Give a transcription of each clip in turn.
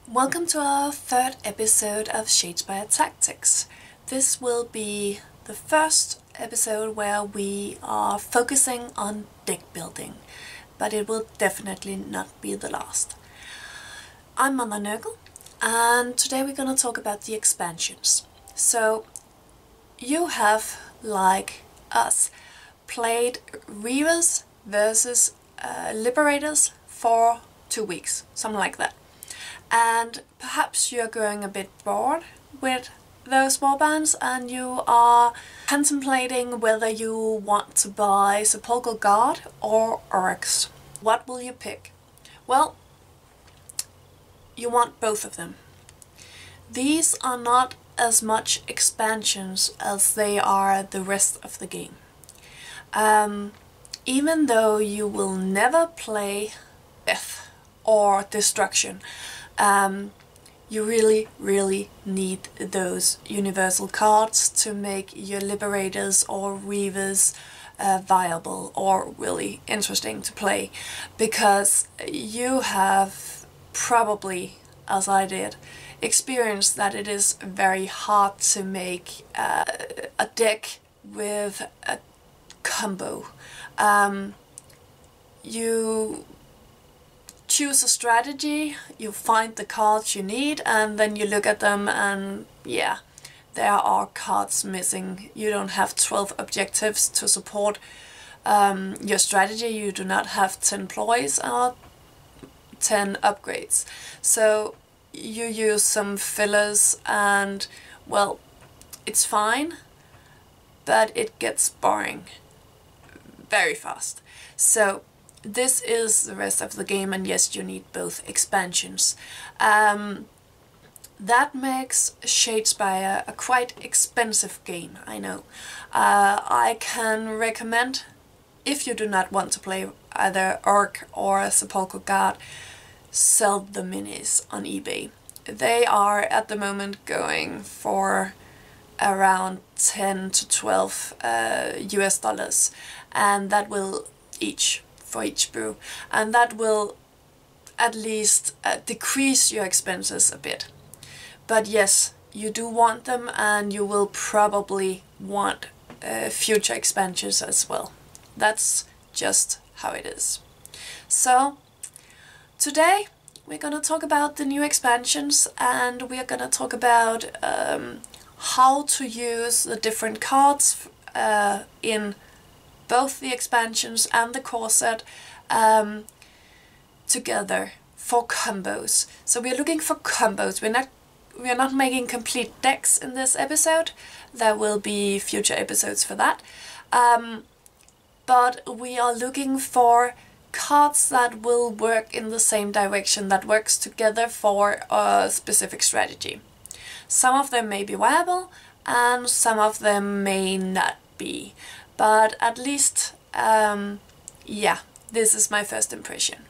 Welcome to our third episode of Shadespire Tactics. This will be the first episode where we are focusing on deck building, but it will definitely not be the last. I'm Mother Nurgle, and today we're going to talk about the expansions. So, you have, like us, played Reavers versus Liberators for 2 weeks, something like that. And perhaps you're growing a bit bored with those warbands and you are contemplating whether you want to buy Sepulchral Guard or Orcs. What will you pick? Well, you want both of them. These are not as much expansions as they are the rest of the game. Even though you will never play death or destruction, you really need those universal cards to make your Liberators or Reavers viable or really interesting to play, because you have probably, as I did, experienced that it is very hard to make a deck with a combo. You choose a strategy, you find the cards you need, and then you look at them and yeah, there are cards missing. You don't have 12 objectives to support your strategy, you do not have 10 ploys or 10 upgrades. So you use some fillers and, well, it's fine, but it gets boring very fast. So this is the rest of the game, and yes, you need both expansions. That makes Shadespire a quite expensive game, I know. I can recommend, if you do not want to play either Orc or Sepulchral Guard, sell the minis on eBay. They are at the moment going for around 10 to 12 US dollars, and that will for each brew, and that will at least decrease your expenses a bit. But yes, you do want them, and you will probably want future expansions as well. That's just how it is. So today we're gonna talk about the new expansions, and we're gonna talk about how to use the different cards in both the expansions and the core set together for combos. So we're looking for combos. We're not making complete decks in this episode. There will be future episodes for that. But we are looking for cards that will work in the same direction, that works together for a specific strategy. Some of them may be viable and some of them may not be. But at least, yeah, this is my first impression.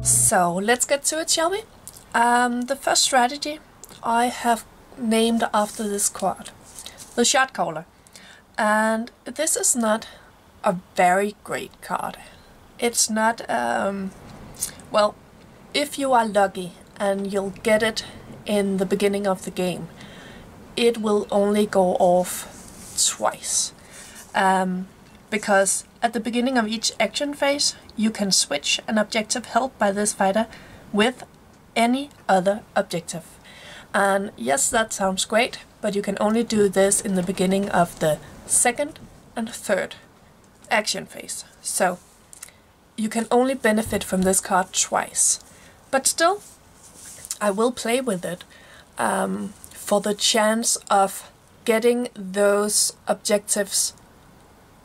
So let's get to it, shall we? The first strategy I have named after this card, the Shot Caller. And this is not a very great card. It's not, well, if you are lucky and you'll get it in the beginning of the game, it will only go off twice, because at the beginning of each action phase you can switch an objective held by this fighter with any other objective. And yes, that sounds great, but you can only do this in the beginning of the second and third action phase. So you can only benefit from this card twice. But still, I will play with it for the chance of getting those objectives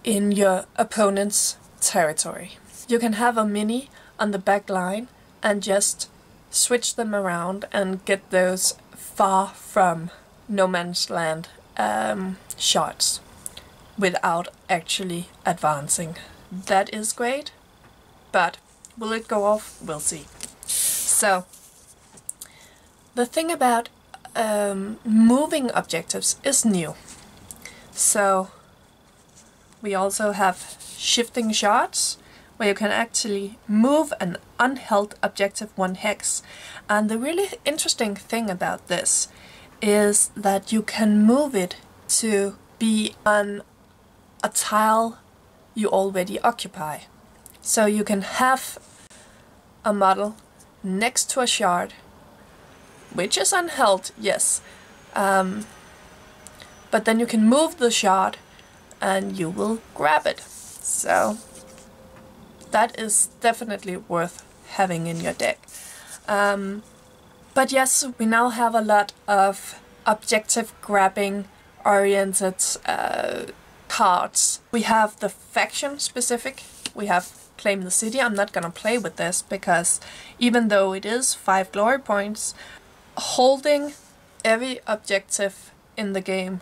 in your opponent's territory. You can have a mini on the back line and just switch them around and get those far from no man's land shots without actually advancing. That is great, but will it go off? We'll see. So the thing about moving objectives is new. So we also have shifting shots, where you can actually move an unheld objective 1 hex. And the really interesting thing about this is that you can move it to be on a tile you already occupy. So you can have a model next to a shard, which is unheld, yes, but then you can move the shard and you will grab it. So that is definitely worth having in your deck. But yes, we now have a lot of objective grabbing oriented cards. We have the faction specific, we have Claim the City. I'm not gonna play with this because even though it is 5 glory points, holding every objective in the game,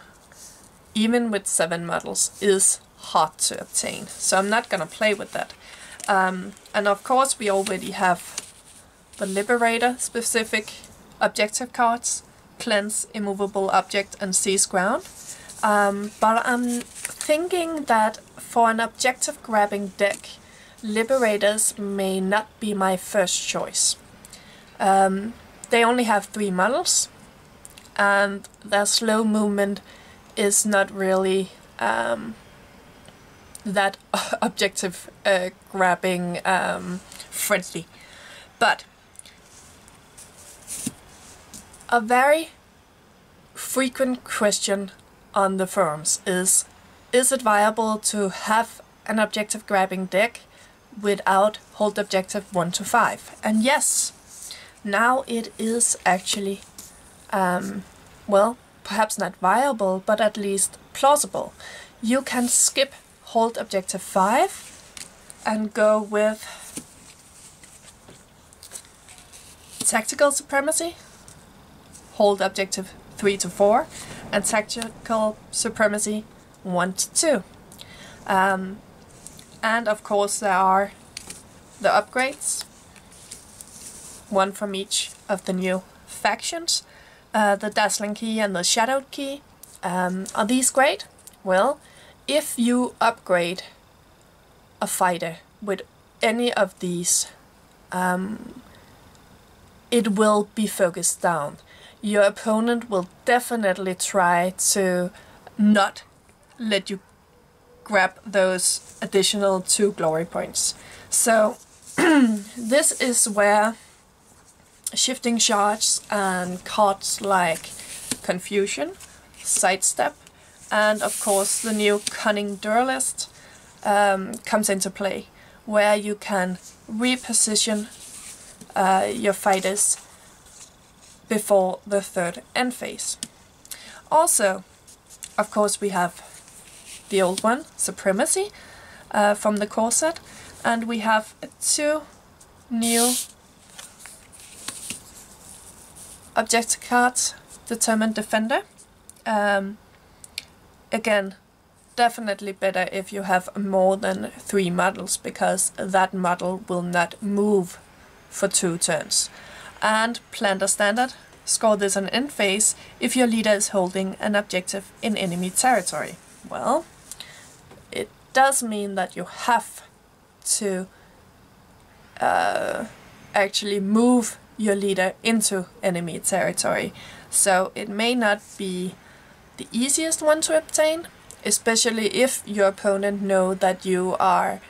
even with 7 models, is hard to obtain. So I'm not gonna play with that. And of course we already have the Liberator specific objective cards, Cleanse, Immovable Object and Seize Ground. But I'm thinking that for an objective grabbing deck, Liberators may not be my first choice. They only have 3 models and their slow movement is not really that objective grabbing friendly. But a very frequent question on the forums is it viable to have an objective grabbing deck without hold objective 1 to 5? And yes, now it is actually, well, perhaps not viable, but at least plausible. You can skip hold objective 5 and go with Tactical Supremacy, hold objective 3 to 4, and Tactical Supremacy 1 to 2. And of course there are the upgrades, one from each of the new factions. The Dazzling Key and the Shadowed Key. Are these great? Well, if you upgrade a fighter with any of these, it will be focused down. Your opponent will definitely try to not let you grab those additional 2 glory points. So this is where shifting shards and cards like Confusion, Sidestep, and of course the new Cunning Duelist comes into play, where you can reposition your fighters before the 3rd end phase. Also, of course, we have the old one, Supremacy, from the core set, and we have 2 new objective cards, Determined Defender. Again, definitely better if you have more than 3 models, because that model will not move for 2 turns. And Planter Standard, score this on end phase if your leader is holding an objective in enemy territory. Well, it does mean that you have to actually move your leader into enemy territory. So it may not be the easiest one to obtain, especially if your opponent knows that you are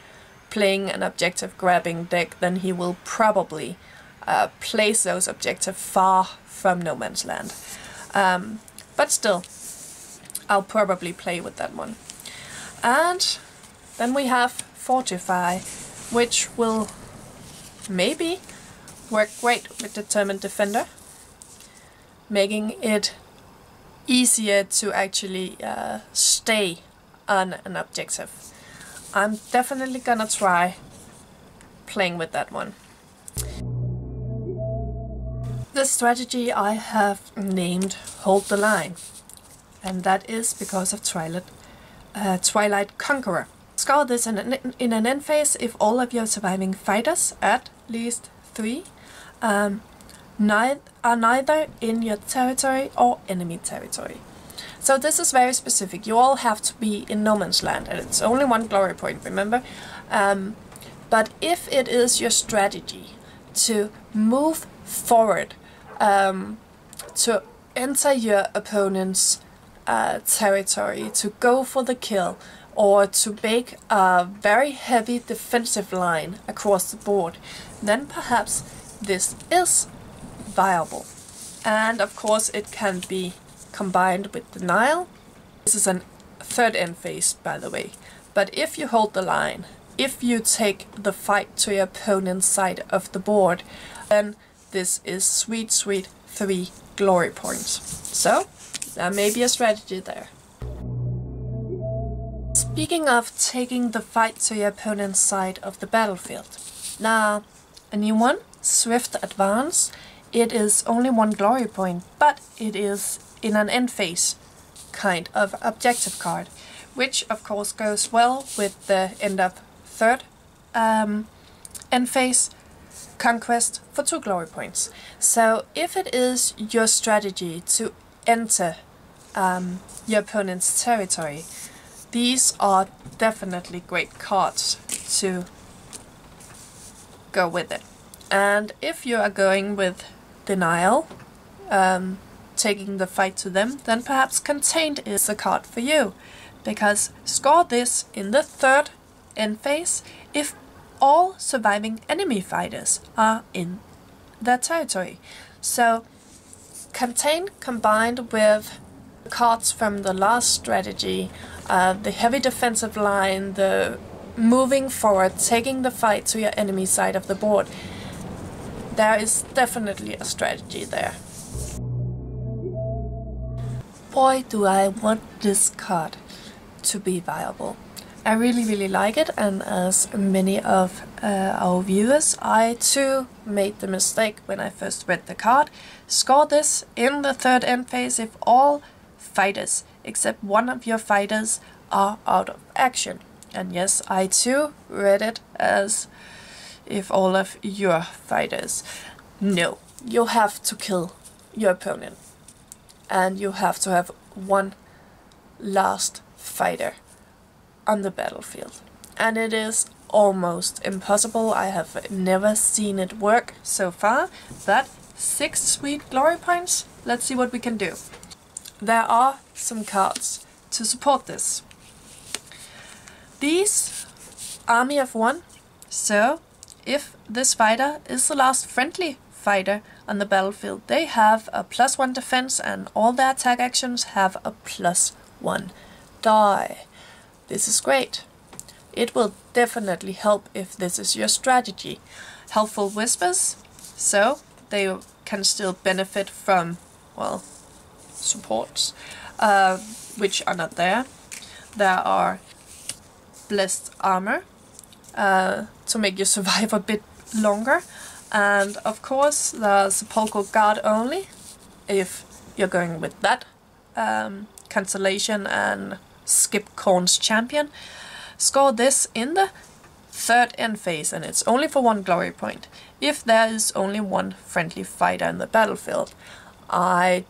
playing an objective grabbing deck. Then he will probably place those objectives far from no man's land. But still, I'll probably play with that one. And then we have Fortify, which will maybe work great with Determined Defender, making it easier to actually stay on an objective. I'm definitely gonna try playing with that one. The strategy I have named Hold the Line, and that is because of Twilight Conqueror. Score this in an end phase if all of your surviving fighters, at least 3, are neither in your territory or enemy territory. So this is very specific. You all have to be in no man's land, and it's only 1 glory point, remember? But if it is your strategy to move forward, to enter your opponent's territory, to go for the kill, or to make a very heavy defensive line across the board, then perhaps this is viable. And of course it can be combined with denial. This is a third end phase, by the way. But if you hold the line, if you take the fight to your opponent's side of the board, then this is sweet, sweet 3 glory points. So there may be a strategy there. Speaking of taking the fight to your opponent's side of the battlefield. Now, a new one, Swift Advance. It is only 1 glory point, but it is in an end phase kind of objective card, which of course goes well with the end of third end phase conquest for 2 glory points. So if it is your strategy to enter your opponent's territory, these are definitely great cards to go with it. And if you are going with denial, taking the fight to them, then perhaps Contained is a card for you, because score this in the third end phase if all surviving enemy fighters are in their territory. So Contain combined with cards from the last strategy, the heavy defensive line, the moving forward, taking the fight to your enemy side of the board, there is definitely a strategy there. Boy, do I want this card to be viable. I really like it, and as many of our viewers, I too made the mistake when I first read the card. Score this in the third end phase if all fighters except one of your fighters are out of action. And yes, I too read it as if all of your fighters. No, you have to kill your opponent, and you have to have one last fighter on the battlefield. And it is almost impossible. I have never seen it work so far, but 6 sweet glory points. Let's see what we can do. There are some cards to support this. These army of 1, so if this fighter is the last friendly fighter on the battlefield, they have a +1 defense and all their attack actions have a +1 die. This is great. It will definitely help if this is your strategy. Helpful Whispers, so they can still benefit from, well, supports, which are not there. There are Blessed Armor, to make you survive a bit longer. And of course the Sepulchral Guard only, if you're going with that cancellation and skip Khorne's Champion. Score this in the third end phase, and it's only for 1 glory point. If there is only one friendly fighter in the battlefield, I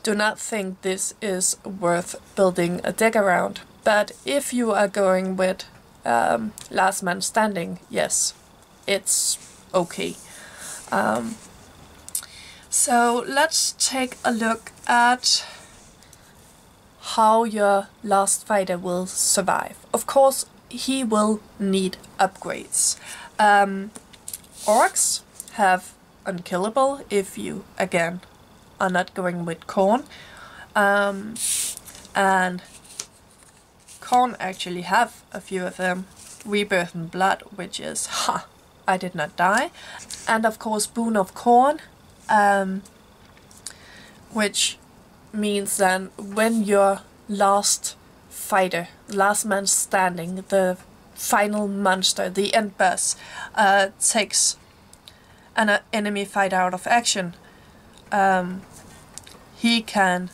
do not think this is worth building a deck around. But if you are going with last man standing, yes, it's okay. So let's take a look at how your last fighter will survive. Of course, he will need upgrades. Orcs have unkillable if you, again, are not going with Khorne. And Khorne actually have a few of them. Rebirth in Blood, which is, I did not die. And of course Boon of Khorne, which means then when your last fighter, last man standing, the final monster, the end boss, takes an enemy fighter out of action, he can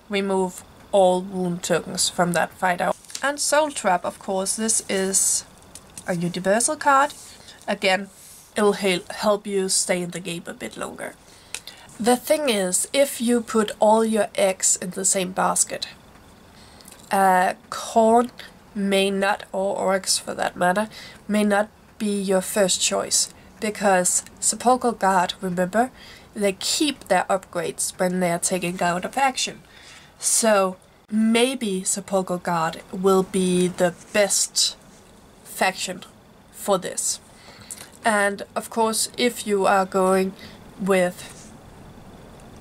remove all wound tokens from that fighter. And Soul Trap, of course, this is a universal card. Again, it will help you stay in the game a bit longer. The thing is, if you put all your eggs in the same basket, Khorne may not, or Orcs for that matter, may not be your first choice, because Sepulchral Guard, remember, they keep their upgrades when they are taken out of action. So maybe Sepulchral Guard will be the best faction for this. And of course, if you are going with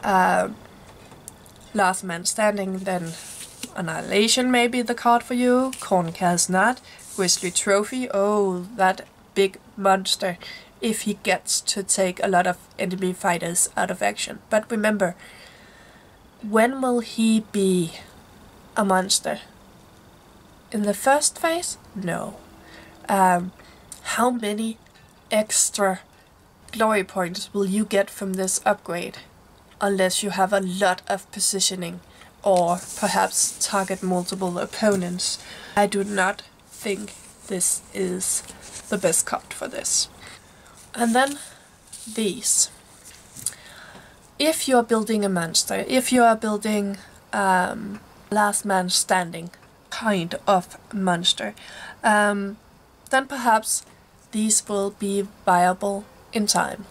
Last Man Standing, then Annihilation may be the card for you. Corncast Nut, Grisly Trophy, oh, that big monster, if he gets to take a lot of enemy fighters out of action. But remember, when will he be a monster? In the first phase? No. How many extra glory points will you get from this upgrade? Unless you have a lot of positioning, or perhaps target multiple opponents. I do not think this is the best card for this. And then these. If you're building a monster, if you are building Last Man Standing kind of monster, then perhaps these will be viable in time.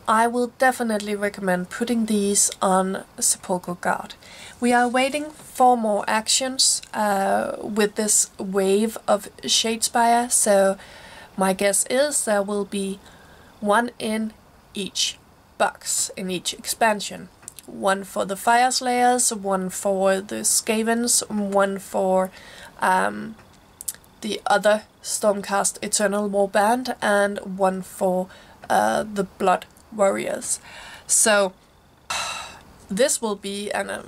I will definitely recommend putting these on Sepulchral Guard. We are waiting for more actions with this wave of Shadespire, so my guess is there will be one in each box, in each expansion. One for the Fire Slayers, one for the Skavens, one for the other Stormcast Eternal Warband, and one for the Blood Warriors. So this will be a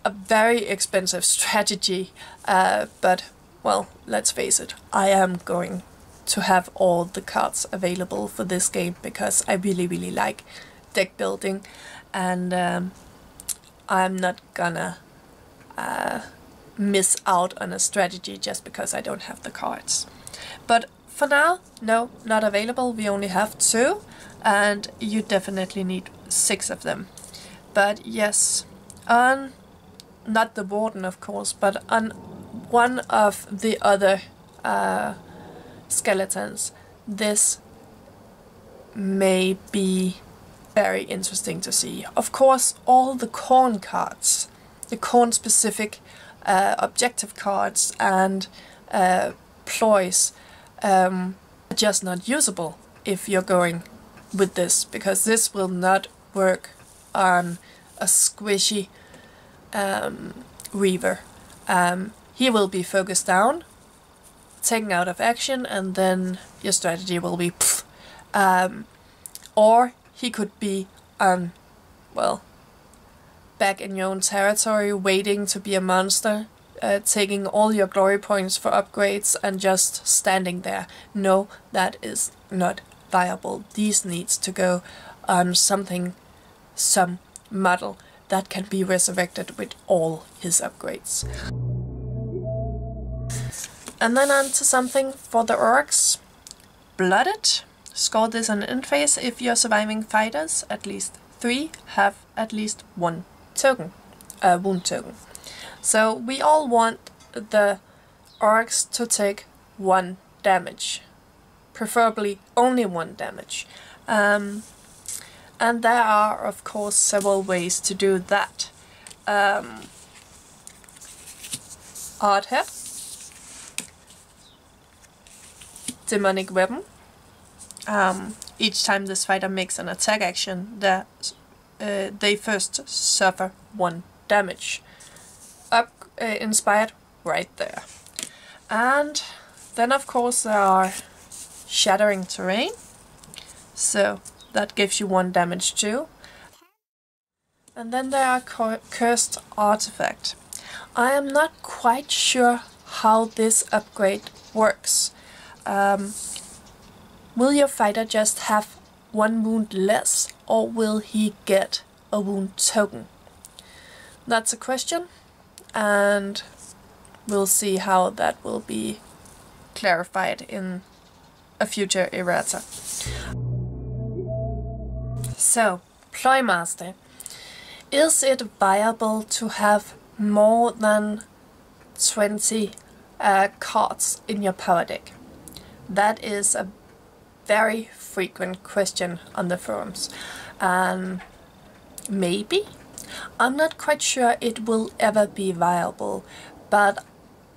very expensive strategy, but well, let's face it, I am going to have all the cards available for this game because I really like deck building, and I'm not gonna miss out on a strategy just because I don't have the cards. But for now, no, not available. We only have 2, and you definitely need 6 of them. But yes, on, not the Warden of course, but on one of the other skeletons, this may be very interesting to see. Of course, all the Khorne cards, the Khorne specific objective cards and ploys are just not usable if you're going with this, because this will not work on a squishy Reaver. He will be focused down, taken out of action, and then your strategy will be pfft. Or he could be well, back in your own territory, waiting to be a monster, taking all your glory points for upgrades and just standing there. No, that is not viable. These needs to go on something, some model that can be resurrected with all his upgrades. And then on to something for the orcs. Blooded. Score this on end phase. If you're surviving fighters, at least 3 have at least 1 token, wound token. So we all want the orcs to take 1 damage, preferably only 1 damage. And there are of course several ways to do that. Hardhead, Demonic Weapon. Each time this fighter makes an attack action, they first suffer 1 damage. Inspired right there. And then of course there are Shattering Terrain, so that gives you 1 damage too. And then there are Cursed Artifact. I am not quite sure how this upgrade works. Will your fighter just have 1 wound less, or will he get a wound token? That's a question, and we'll see how that will be clarified in a future errata. So, Ploymaster. Is it viable to have more than 20 cards in your power deck? That is a very frequent question on the forums. And maybe, I'm not quite sure it will ever be viable, but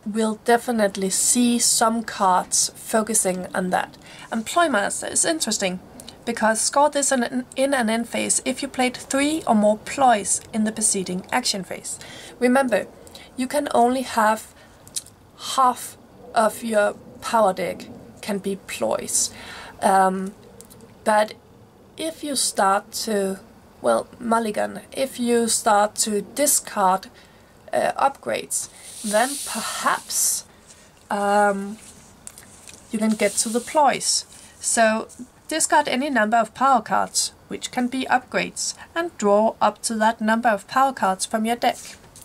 we'll definitely see some cards focusing on that. And Ploy-master is interesting, because score this in an end phase if you played 3 or more ploys in the preceding action phase. Remember, you can only have half of your power deck can be ploys. But if you start to, well, mulligan, if you start to discard upgrades, then perhaps you can get to the ploys. So discard any number of power cards, which can be upgrades, and draw up to that number of power cards from your deck.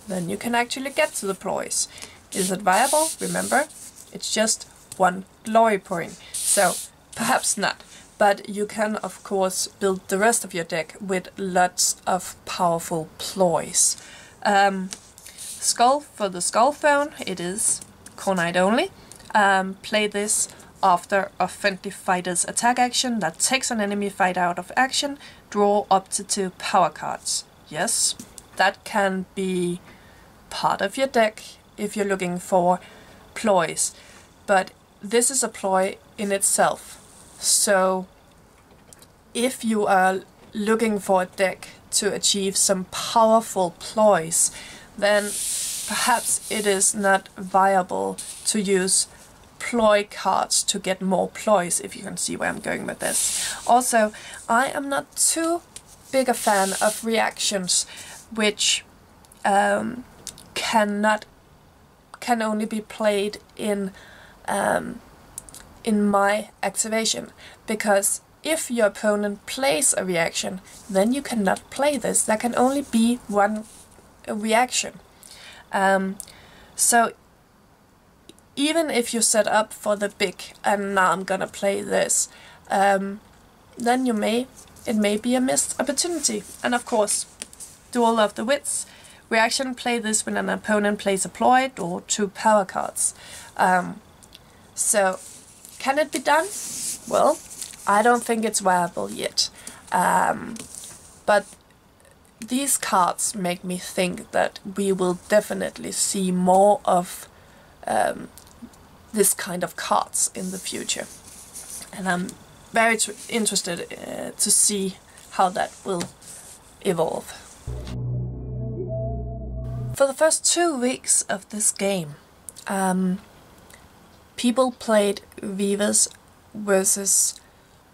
Then you can actually get to the ploys. Is it viable? Remember, it's just 1 glory point, so perhaps not. But you can of course build the rest of your deck with lots of powerful ploys. Skull for the Skull Throne, it is Core Knight only. Play this after a friendly fighter's attack action that takes an enemy fighter out of action. Draw up to 2 power cards. Yes, that can be part of your deck if you're looking for ploys. But this is a ploy in itself. So if you are looking for a deck to achieve some powerful ploys, then perhaps it is not viable to use ploy cards to get more ploys, if you can see where I'm going with this. Also, I am not too big a fan of reactions which can only be played in my activation, because if your opponent plays a reaction, then you cannot play this. There can only be 1 reaction. So even if you set up for the big, and now I'm gonna play this, then it may be a missed opportunity. And of course, Duel of the Wits. Reaction, play this when an opponent plays a ploy or 2 power cards. So, can it be done? Well, I don't think it's viable yet. But these cards make me think that we will definitely see more of this kind of cards in the future. And I'm very interested to see how that will evolve. For the first 2 weeks of this game, people played Reavers versus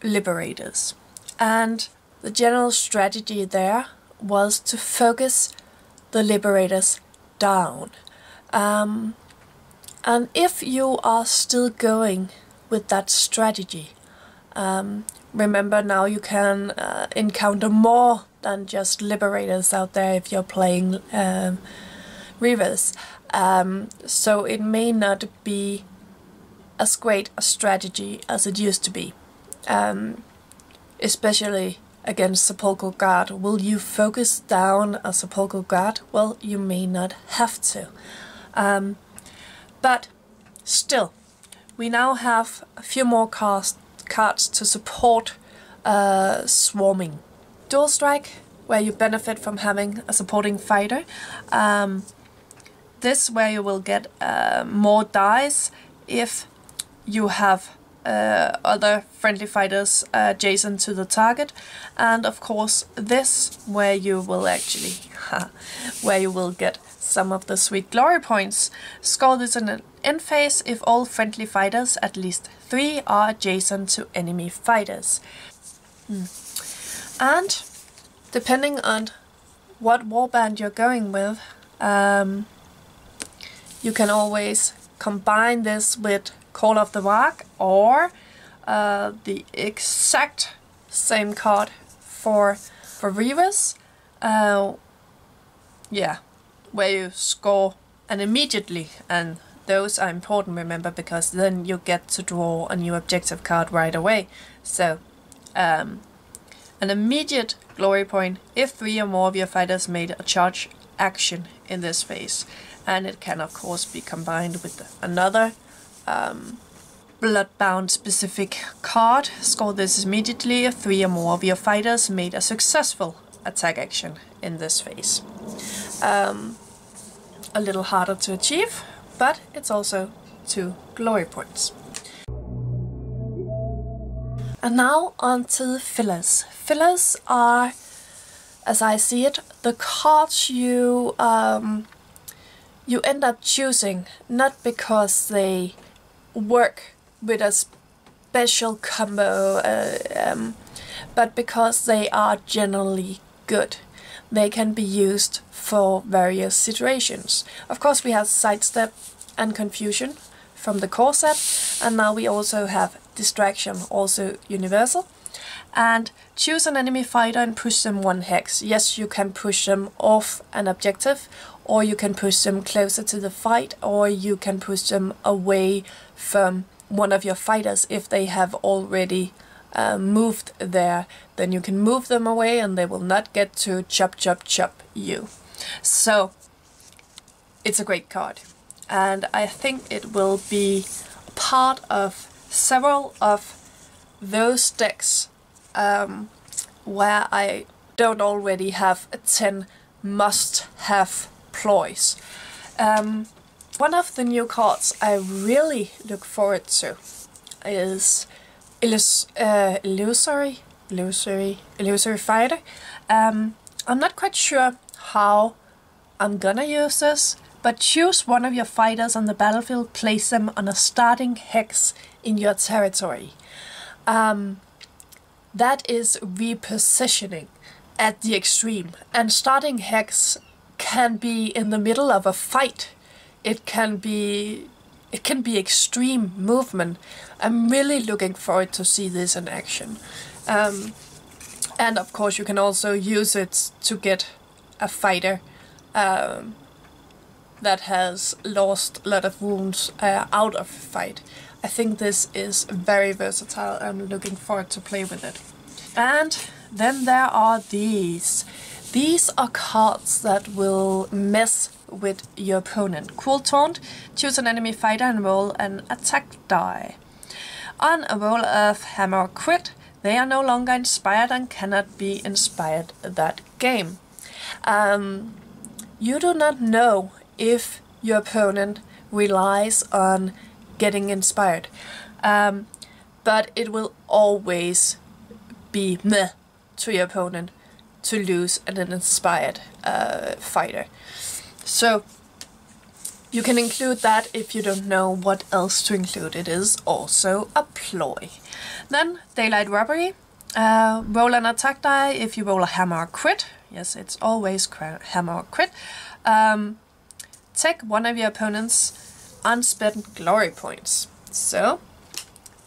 Liberators, and the general strategy there was to focus the Liberators down. And if you are still going with that strategy, remember now you can encounter more than just Liberators out there if you're playing Reavers. So it may not be as great a strategy as it used to be, especially against Sepulchral Guard. Will you focus down a Sepulchral Guard? Well, you may not have to. But still, we now have a few more cards to support swarming. Dual Strike, where you benefit from having a supporting fighter. This where you will get more dice if you have other friendly fighters adjacent to the target, and of course this where you will actually where you will get some of the sweet glory points. Score this in an end phase if all friendly fighters, at least 3, are adjacent to enemy fighters. And depending on what warband you're going with, you can always combine this with Call of the Varg, or the exact same card for Reavers. Yeah, where you score and immediately, and those are important, remember, because then you get to draw a new objective card right away. So an immediate glory point if 3 or more of your fighters made a charge action in this phase, and it can of course be combined with another Bloodbound specific card. Score this immediately if 3 or more of your fighters made a successful attack action in this phase. A little harder to achieve, but it's also 2 glory points. And now on to the fillers. Fillers are, as I see it, the cards you end up choosing not because they work with a special combo, but because they are generally good. They can be used for various situations. Of course, we have Sidestep and Confusion from the core set, and now we also have Distraction, also universal. And choose an enemy fighter and push them 1 hex. Yes, you can push them off an objective, or you can push them closer to the fight, or you can push them away from one of your fighters if they have already moved there. Then you can move them away and they will not get to chop you. So it's a great card, and I think it will be part of several of those decks where I don't already have 10 must-have ploys. One of the new cards I really look forward to is Illusory Fighter. I'm not quite sure how I'm gonna use this, but choose one of your fighters on the battlefield, place them on a starting hex in your territory. That is repositioning at the extreme, and starting hex can be in the middle of a fight. It can be extreme movement. I'm really looking forward to see this in action. And of course you can also use it to get a fighter that has lost a lot of wounds out of a fight. I think this is very versatile. I'm looking forward to play with it. And then there are these. These are cards that will mess with your opponent. Cool Taunt. Choose an enemy fighter and roll an attack die. On a roll of Hammer or Crit, they are no longer inspired and cannot be inspired that game. You do not know if your opponent relies on getting inspired, but it will always be meh to your opponent to lose an inspired fighter. So you can include that if you don't know what else to include. It is also a ploy. Then Daylight Robbery. Roll an attack die if you roll a Hammer or Crit. Yes, it's always Hammer or Crit. Take one of your opponent's unspent glory points. So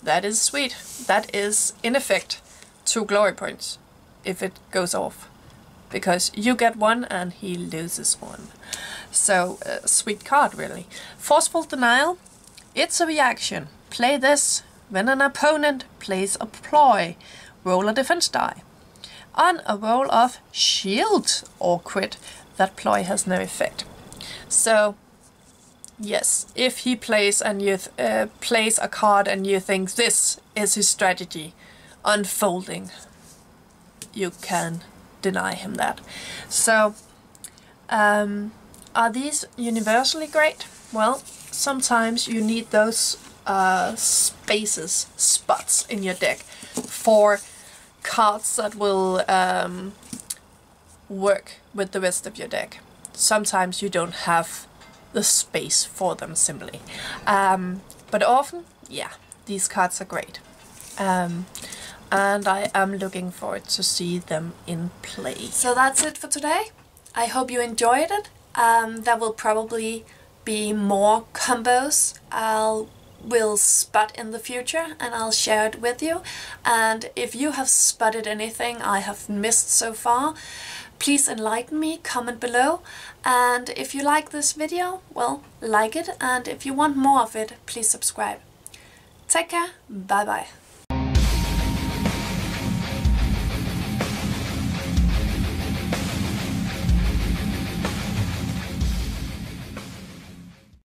that is sweet. That is in effect 2 glory points if it goes off, because you get 1 and he loses 1. So sweet card, really. Forceful Denial. It's a reaction. Play this when an opponent plays a ploy. Roll a defense die. On a roll of Shield or Crit, that ploy has no effect. So yes, if he plays and you plays a card and you think this is his strategy unfolding, you can deny him that. So are these universally great? Well, sometimes you need those spots in your deck for cards that will work with the rest of your deck. Sometimes you don't have the space for them simply. But often, yeah, these cards are great. And I am looking forward to see them in play. So that's it for today. I hope you enjoyed it. There will probably be more combos will spot in the future, and I'll share it with you. And if you have spotted anything I have missed so far, please enlighten me, comment below. And if you like this video, well, like it, and if you want more of it, please subscribe. Take care, bye bye.